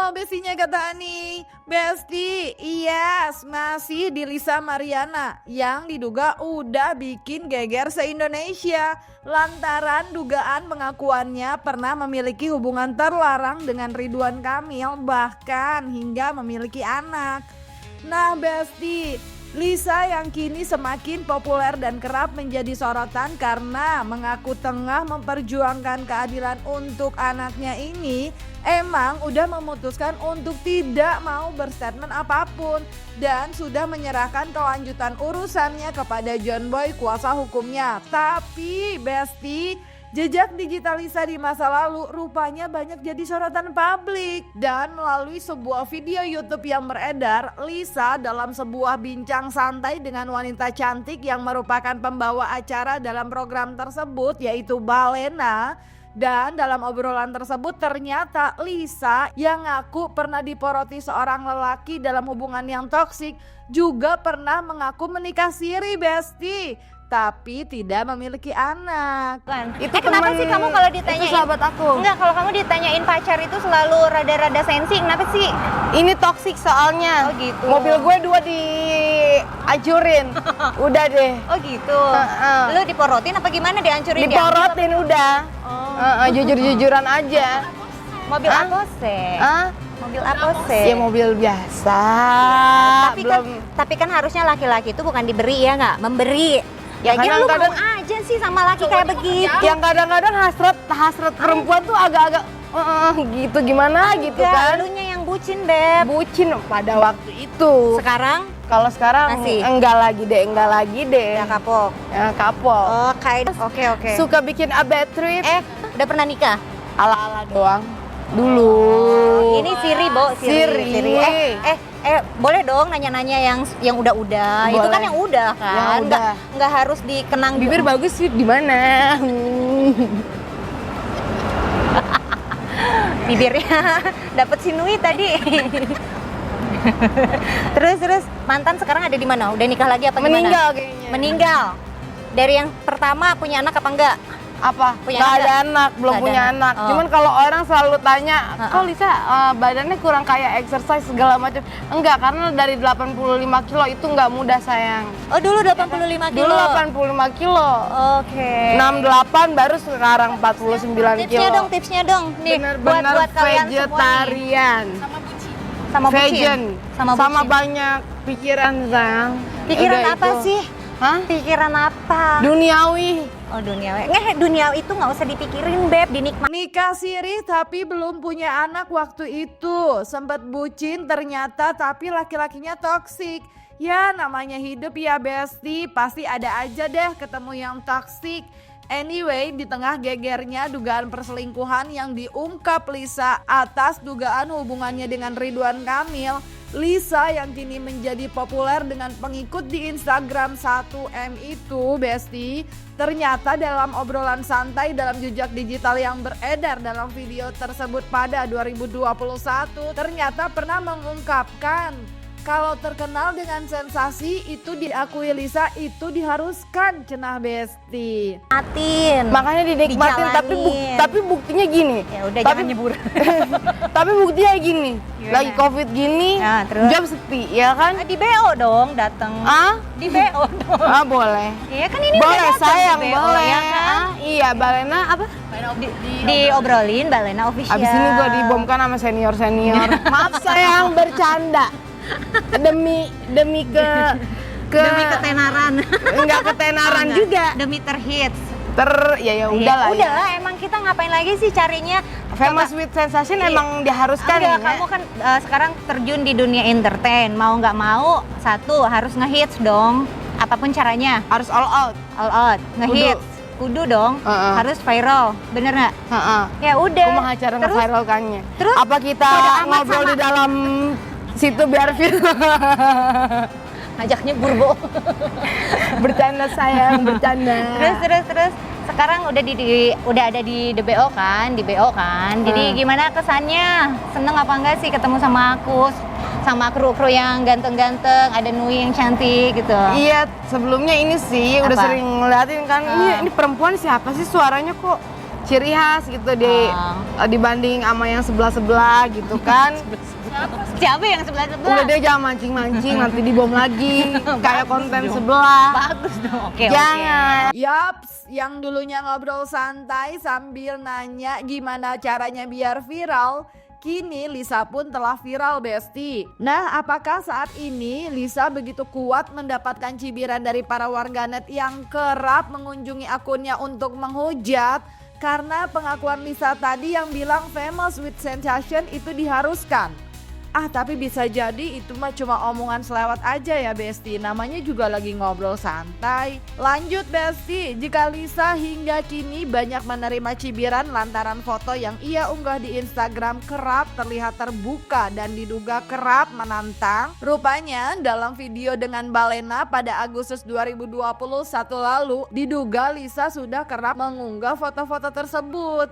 Halo bestinya kata Ani. Besti, yes, masih di Lisa Mariana yang diduga udah bikin geger se-Indonesia lantaran dugaan pengakuannya pernah memiliki hubungan terlarang dengan Ridwan Kamil, bahkan hingga memiliki anak. Nah Besti, Lisa yang kini semakin populer dan kerap menjadi sorotan karena mengaku tengah memperjuangkan keadilan untuk anaknya ini, emang udah memutuskan untuk tidak mau berstatement apapun dan sudah menyerahkan kelanjutan urusannya kepada John Boy kuasa hukumnya. Tapi Besti, jejak digital Lisa di masa lalu rupanya banyak jadi sorotan publik. Dan melalui sebuah video YouTube yang beredar, Lisa dalam sebuah bincang santai dengan wanita cantik yang merupakan pembawa acara dalam program tersebut yaitu Balena. Dan dalam obrolan tersebut ternyata Lisa yang ngaku pernah diporoti seorang lelaki dalam hubungan yang toksik juga pernah mengaku menikah siri Besti, tapi tidak memiliki anak. Itu kenapa sih kamu kalau ditanyain? Itu sahabat aku. Enggak, kalau kamu ditanyain pacar itu selalu rada-rada sensi, kenapa sih? Ini toksik soalnya. Oh gitu. Mobil gue 2 dihancurin. Udah deh. Oh gitu. Lu diporotin apa gimana dihancurin? Diporotin udah. Jujur-jujuran aja. Mobil apa sih? Mobil apa sih? Ya mobil biasa. Tapi kan harusnya laki-laki itu bukan diberi ya nggak? Memberi. Ya lu mau aja sih sama laki kayak begitu. Yang kadang-kadang hasrat perempuan tuh agak-agak gitu gimana gitu kan. Elunya yang bucin, Beb. Bucin pada waktu itu. Sekarang? Kalau sekarang masih? enggak lagi deh. Ya kapok. Ya kapok. Oh, kayak oke. Suka bikin a bad trip. Udah pernah nikah? Ala-ala doang. Dulu. Ini Siri, Bo. Siri. Boleh dong nanya-nanya yang udah-udah. Itu kan yang udah kan. Nggak harus dikenang. Bibir bagus sih di mana? Bibirnya dapet sinui tadi. terus mantan sekarang ada di mana? Udah nikah lagi apa gimana? Meninggal kayaknya. Meninggal. Dari yang pertama punya anak apa enggak? Apa? Punya nggak anak ada anak, belum punya anak. Cuman kalau orang selalu tanya, kok Lisa badannya kurang kayak exercise segala macam. Enggak, karena dari 85 kilo itu nggak mudah sayang. Oh dulu 85 kilo? Dulu 85 kilo. Oke. 68 baru sekarang 49 kilo. Tipsnya dong. Nih, Bener-bener buat kalian vegetarian. Sama vegan. Sama banyak pikiran sayang. Pikiran udah apa itu. sih? Hah? Pikiran apa? Duniawi. Oh duniawi. Duniawi itu nggak usah dipikirin Beb, dinikmati. Nikah siri tapi belum punya anak waktu itu. Sempat bucin ternyata tapi laki-lakinya toksik. Ya namanya hidup ya Besti, pasti ada aja deh ketemu yang toksik. Anyway, di tengah gegernya dugaan perselingkuhan yang diungkap Lisa atas dugaan hubungannya dengan Ridwan Kamil, Lisa yang kini menjadi populer dengan pengikut di Instagram 1M itu Besti, ternyata dalam obrolan santai dalam jejak digital yang beredar dalam video tersebut pada 2021 ternyata pernah mengungkapkan kalau terkenal dengan sensasi itu diakui Lisa itu diharuskan cenah Besti. Makanya dinikmatin tapi buktinya gini. Ya udah jangan nyebur. Tapi buktinya gini. Gimana? Lagi Covid gini, jam sepi ya kan? Di BO dong datang. Di BO dong. Boleh. Iya kan ini boleh sayang, boleh. Ya kan? Iya, Balena apa? Diobrolin Balena official. Abis ini gua dibomkan sama senior. Maaf sayang, bercanda. Demi ketenaran. Enggak ketenaran juga. Demi terhits. Ya udahlah. Udahlah, emang kita ngapain lagi sih carinya famous with sensation emang diharuskan ya. Kamu kan sekarang terjun di dunia entertain, mau nggak mau satu harus ngehits dong. Apapun caranya. Harus all out. Ngehits. Kudu dong, harus viral, bener nggak? Ya udah. Kumaha cara nge-viralkannya? Terus apa kita ngobrol di dalam situ biar viral? Ngajaknya burbo. Bercanda sayang, bercanda. Terus sekarang udah ada di BO kan? Jadi gimana kesannya? Seneng apa enggak sih ketemu sama aku? Sama kru-kru yang ganteng-ganteng, ada Nui yang cantik gitu. Iya, sebelumnya ini sih udah sering ngeliatin kan. Ini perempuan siapa sih, suaranya kok ciri khas gitu dibanding sama yang sebelah gitu kan. Siapa yang sebelah-sebelah? Udah deh, jangan mancing-mancing nanti dibom lagi kayak konten sebelah. Bagus dong. Oke. Jangan. Yaps, yang dulunya ngobrol santai sambil nanya gimana caranya biar viral, kini Lisa pun telah viral, Besti. Nah, apakah saat ini Lisa begitu kuat mendapatkan cibiran dari para warganet yang kerap mengunjungi akunnya untuk menghujat? Karena pengakuan Lisa tadi yang bilang famous with sensation itu diharuskan. Tapi bisa jadi itu mah cuma omongan selewat aja ya, Besti. Namanya juga lagi ngobrol santai. Lanjut, Besti, jika Lisa hingga kini banyak menerima cibiran lantaran foto yang ia unggah di Instagram kerap terlihat terbuka dan diduga kerap menantang. Rupanya dalam video dengan Balena pada Agustus 2021 lalu, diduga Lisa sudah kerap mengunggah foto-foto tersebut.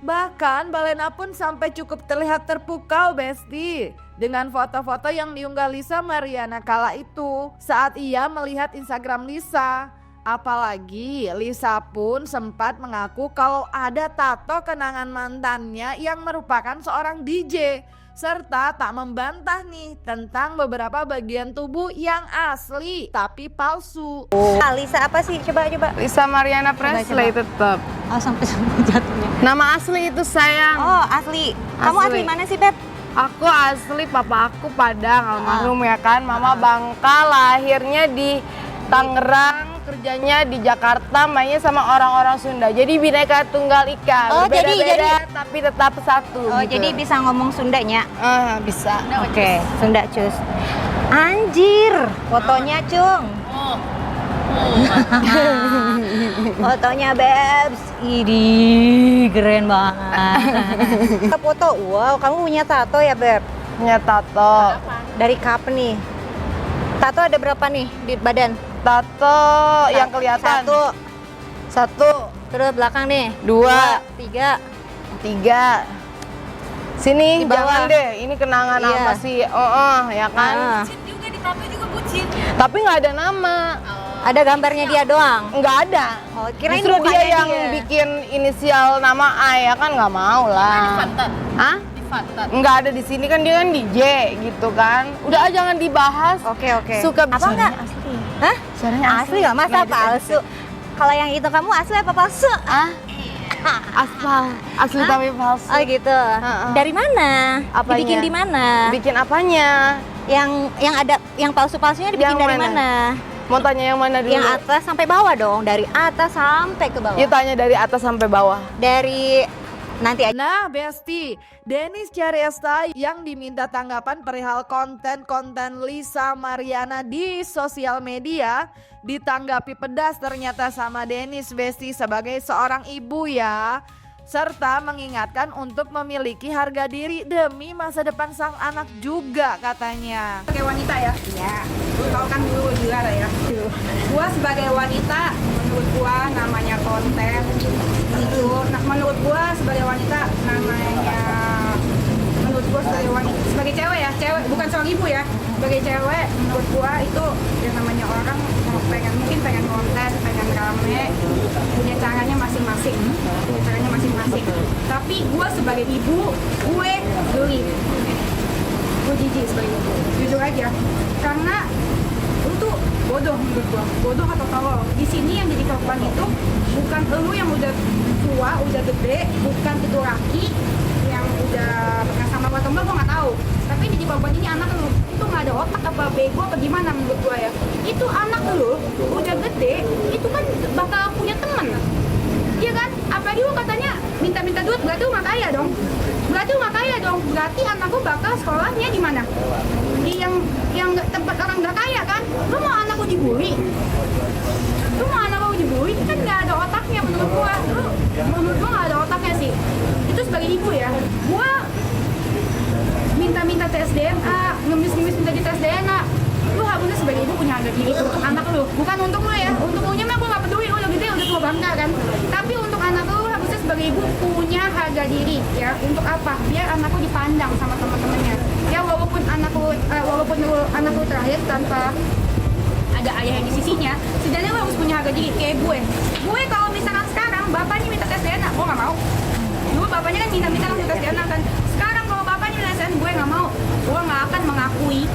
Bahkan Balena pun sampai cukup terlihat terpukau, Besti, dengan foto-foto yang diunggah Lisa Mariana kala itu saat ia melihat Instagram Lisa. Apalagi Lisa pun sempat mengaku kalau ada tato kenangan mantannya yang merupakan seorang DJ, serta tak membantah nih tentang beberapa bagian tubuh yang asli tapi palsu. Lisa apa sih? Coba. Lisa Mariana Presley tetap. Oh, sampai jatuhnya. Nama asli itu sayang. Oh, asli. Kamu asli mana sih, Beb? Aku asli, papa aku Padang almarhum ya kan. Mama Bangka, lahirnya di Tangerang, kerjanya di Jakarta, mainnya sama orang-orang Sunda. Jadi bineka tunggal ika. Oh, beda-beda tapi tetap satu. Oh, gitu. jadi bisa ngomong Sundanya? Bisa. Oke, Sunda cus. Anjir, fotonya Cung. Fotonya Bebs, ini keren banget. Foto, wow, kamu punya tato ya Beb? Punya tato. Dari kapan nih? Tato ada berapa nih di badan? Tato yang kelihatan. Satu. Terus belakang nih? Dua. Tiga. Sini, Di bawah. jangan deh. Ini kenangan Iya. apa sih? Ya kan? Bucin juga di tato juga bucin. Tapi nggak ada nama. Ada gambarnya dia doang? Nggak ada. Oh, kirain Justru dia mukanya yang bikin inisial nama A, ya kan, nggak mau lah. Hah? Nggak ada di sini kan, dia kan DJ gitu kan. Udah jangan dibahas. Oke. Suka Apa enggak? asli. Hah? Suaranya Asli nggak? Masa Nggak ada. palsu? Kalau yang itu kamu asli apa palsu? Asli tapi palsu. Oh gitu. Dari mana? Apanya? Dibikin di mana? Bikin apanya? Yang ada yang palsu-palsunya dibikin Yang dari mana? mana? Mau tanya yang mana dulu? Yang atas sampai bawah dong, dari atas sampai ke bawah. Ya tanya dari atas sampai bawah. Dari nanti aja. Nah, Besti, Dennis Cariesta yang diminta tanggapan perihal konten-konten Lisa Mariana di sosial media ditanggapi pedas ternyata sama Dennis, Besti, sebagai seorang ibu ya, serta mengingatkan untuk memiliki harga diri demi masa depan sang anak juga katanya. Sebagai wanita ya? Iya. Kau kan dulu juara ya? Gua sebagai wanita, menurut gua namanya konten itu, menurut gua sebagai wanita namanya, menurut gua sebagai wanita, sebagai cewek ya, cewek bukan seorang ibu ya, sebagai cewek menurut gua itu yang namanya orang mungkin pengen konten, pengen rame, punya caranya masing-masing, tapi gua sebagai ibu, gue geli, gue jijik sebagai ibu, jujur aja, karena lu tuh bodoh menurut gua, bodoh atau tolol. Di sini yang jadi korban itu bukan lu yang udah tua, udah gede, bukan itu laki yang udah pernah sama atau enggak, gua nggak tahu. Tapi yang jadi korban ini anak lu, itu nggak ada otak apa bego apa gimana menurut gua ya. Itu anak lu udah gede, itu kan bakal punya temen, iya kan? Apalagi lu katanya minta-minta duit, berarti lu nggak kaya dong. Berarti anak lu bakal sekolahnya di mana? Di yang tempat orang nggak kaya kan? Lu mau anak lu dibully? Kan nggak ada otaknya menurut gua. Menurut gua nggak ada otaknya sih. Itu sebagai ibu ya. Gua minta tes DNA, ngemis minta di tes DNA. Lu harusnya sebagai ibu punya harga diri untuk anak lu, bukan untuk lu ya. Untuk lu nya mah gua nggak peduli, lu udah gede, udah tua bangga kan. Tapi untuk anak lu harusnya sebagai ibu punya harga diri ya. Untuk apa? Biar anak lu dipandang sama teman-temannya. Ya walaupun anak lu terakhir tanpa ada ayah yang di sisinya, setidaknya lu harus punya harga diri. Kayak gue kalau misalkan sekarang bapaknya minta tes DNA, gue nggak mau. minta-minta langsung kasih anak kan. Sekarang kalau bapaknya bilang gue nggak mau, gue nggak akan mengakui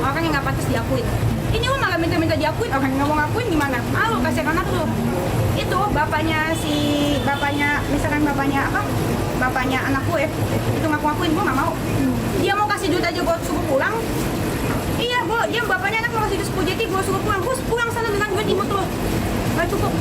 orang yang nggak pantas diakui. Ini lu malah minta-minta diakui, orang yang nggak mau ngakuin gimana? Malu kasih anak lu. Itu bapaknya misalkan bapaknya anak gue itu ngakuin, gue nggak mau. Dia mau kasih duit aja gue suruh pulang. Iya, dia bapaknya anak mau kasih duit 10 juta, gue suruh pulang. Gue pulang sana dengan duit imut lo. Gak cukup.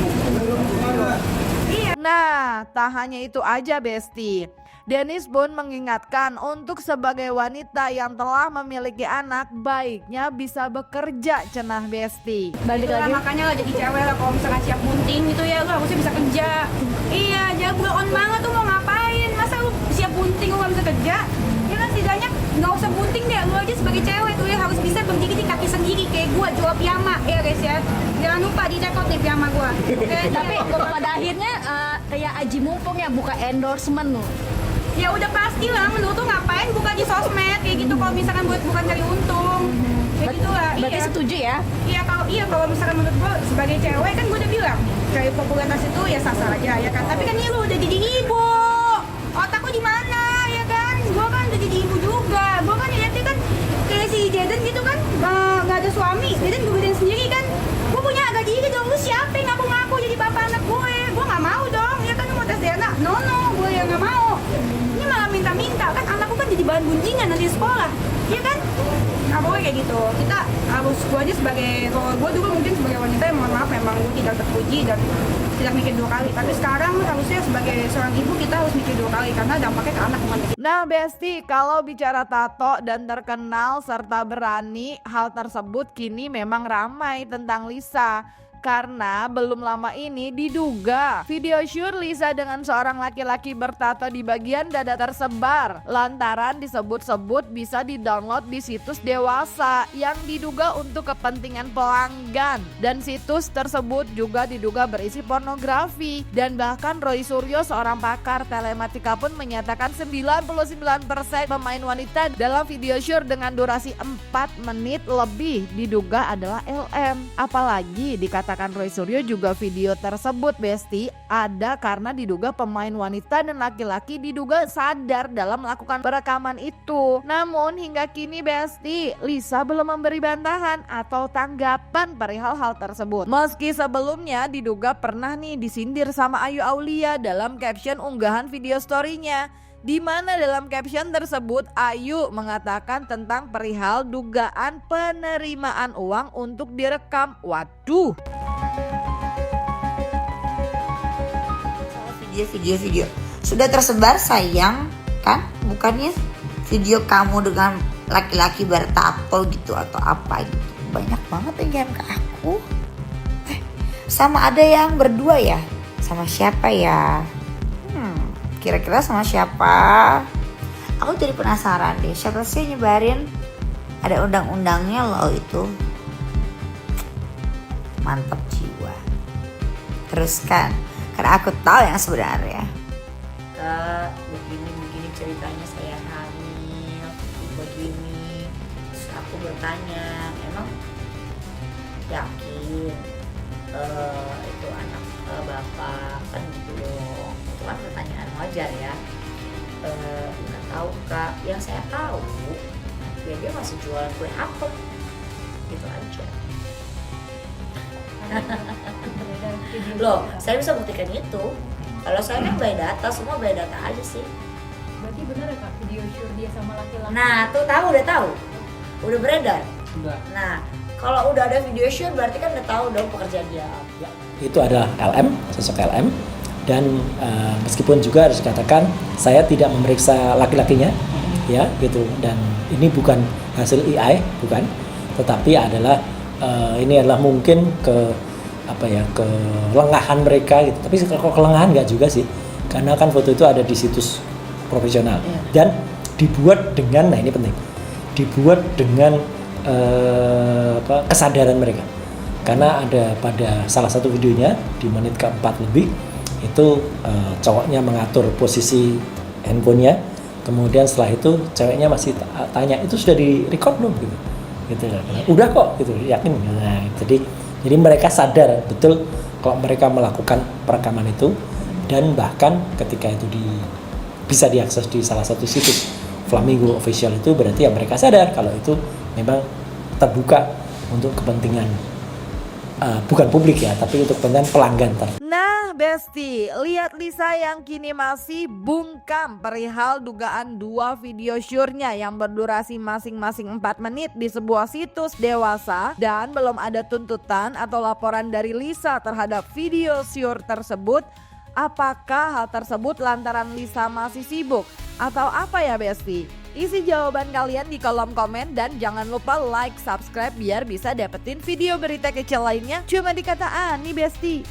Iya. Nah, tak hanya itu aja Besti. Dennis pun mengingatkan untuk sebagai wanita yang telah memiliki anak, baiknya bisa bekerja, cenah Besti. Balik Itulah lagi. makanya lah jadi cewek lah, kalau misalkan siap bunting gitu ya, lu harusnya bisa kerja. Iya, jago on banget tuh mau ngapain? Masa lu siap bunting lu gak bisa kerja? Ya kan setidaknya gak usah bunting deh, lu aja sebagai cewek tuh ya harus bisa berdiri di kaki sendiri kayak gua, jual piyama ya guys ya. Jangan lupa dicekot nih piyama gua. Oke, Tapi pada akhirnya kayak Aji Mumpung ya buka endorsement loh. ya udah pasti lah, menurut tuh ngapain buka di sosmed kayak gitu kalau misalkan bukan cari untung. Kayak gitu lah. Berarti Iya. setuju ya? Kalau misalkan menurut gue sebagai cewek kan gue udah bilang cari popularitas itu ya sah-sah aja ya kan, tapi kan ini lu udah jadi ibu, otak lu di mana ya kan? Gue kan udah jadi ibu juga, gue kan lihatnya kan kayak si Jaden gitu kan nggak ada suami, Jaden gue gedein sendiri kan, gue punya agak diri dong, lu siapa yang ngaku-ngaku jadi bapak anak gue nggak mau dong ya kan, lu mau tes DNA, no gue yang nggak mau, ini malah minta-minta kan, anakku kan jadi bahan gunjingan nanti di sekolah, ya kan? Nggak boleh kayak gitu. Kita harus, gue aja sebagai, kalau gue dulu mungkin sebagai wanita ya mohon maaf memang gue tidak terpuji dan tidak mikir 2 kali. Tapi sekarang harusnya sebagai seorang ibu kita harus mikir 2 kali karena dampaknya ke anak bukan ke kita. Nah Besti, kalau bicara tato dan terkenal serta berani, hal tersebut kini memang ramai tentang Lisa. Karena belum lama ini diduga video shoot Lisa dengan seorang laki-laki bertato di bagian dada tersebar lantaran disebut-sebut bisa di-download di situs dewasa yang diduga untuk kepentingan pelanggan, dan situs tersebut juga diduga berisi pornografi. Dan bahkan Roy Suryo, seorang pakar telematika, pun menyatakan 99% pemain wanita dalam video shoot dengan durasi 4 menit lebih diduga adalah LM. Apalagi dikatakan Roy Suryo juga video tersebut Besti ada karena diduga pemain wanita dan laki-laki diduga sadar dalam melakukan perekaman itu. Namun hingga kini Besti, Lisa belum memberi bantahan atau tanggapan perihal hal tersebut. Meski sebelumnya diduga pernah nih disindir sama Ayu Aulia dalam caption unggahan video story-nya, di mana dalam caption tersebut Ayu mengatakan tentang perihal dugaan penerimaan uang untuk direkam. Waduh. Video sudah tersebar sayang kan, bukannya video kamu dengan laki-laki bertato gitu atau apa gitu, banyak banget yang ke aku. Sama ada yang berdua ya, sama siapa ya, kira-kira sama siapa? Aku jadi penasaran deh, siapa sih nyebarin, ada undang-undangnya loh itu, mantap jiwa. Teruskan, karena aku tahu yang sebenarnya. Kak, begini ceritanya, saya hamil, begini. Terus aku bertanya, emang yakin itu anak bapak, kan gitu loh. Itu kan pertanyaan wajar ya. Nggak tahu Kak, yang saya tahu ya dia masih jualan kue apel, gitu aja. Loh, saya bisa buktikan itu. Kalau saya kan by data, semua by data aja sih. Berarti benar ya Kak video shoot dia sama laki-laki? Nah, tuh udah tahu, udah beredar. Udah. Nah, kalau udah ada video shoot berarti kan udah tahu dong pekerjaan dia. Ya, itu adalah LM, sosok LM. Dan meskipun juga harus dikatakan saya tidak memeriksa laki-lakinya, ya gitu. Dan ini bukan hasil AI, bukan. Tetapi adalah ini adalah mungkin kelengahan mereka gitu. Tapi kalau kelengahan nggak juga sih, karena kan foto itu ada di situs profesional dan dibuat dengan, nah ini penting, dibuat dengan kesadaran mereka. Karena ada pada salah satu videonya di menit keempat lebih itu cowoknya mengatur posisi handphonenya, kemudian setelah itu ceweknya masih tanya itu sudah di record belum gitu kan. Udah kok gitu, yakin. Nah, jadi mereka sadar betul kalau mereka melakukan perekaman itu Dan bahkan ketika itu bisa diakses di salah satu situs Flamingo Official, itu berarti ya mereka sadar kalau itu memang terbuka untuk kepentingan bukan publik ya, tapi untuk kepentingan pelanggan. Nah Besti, lihat Lisa yang kini masih bungkam perihal dugaan 2 video syurnya yang berdurasi masing-masing 4 menit di sebuah situs dewasa, dan belum ada tuntutan atau laporan dari Lisa terhadap video syur tersebut. Apakah hal tersebut lantaran Lisa masih sibuk atau apa ya Besti? Isi jawaban kalian di kolom komen dan jangan lupa like, subscribe biar bisa dapetin video berita kecil lainnya cuma di Kata Ani Besti.